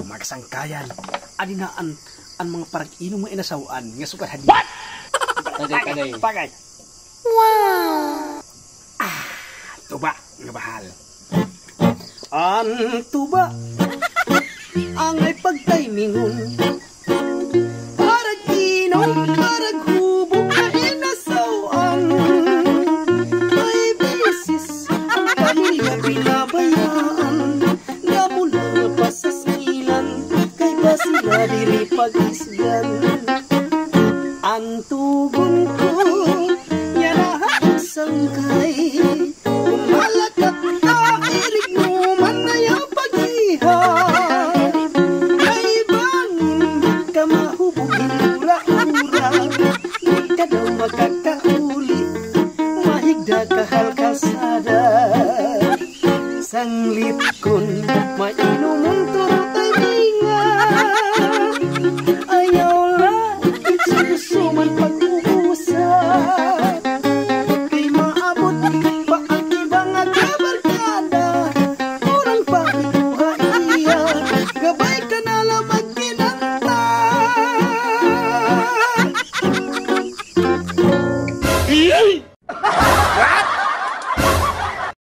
Magasangkayan. Adinaan ang mga parang inong mga inasawaan nga sukat hadi. Tagay. Wow! Tuba nga bahal. Ang tuba ang ay pagtaymingon. Parag inom, parag hubog na inasawaan. May bisis ang pamilya binabayaan. Nga mula pa sa silan, kay ba sila diri pag-isgan.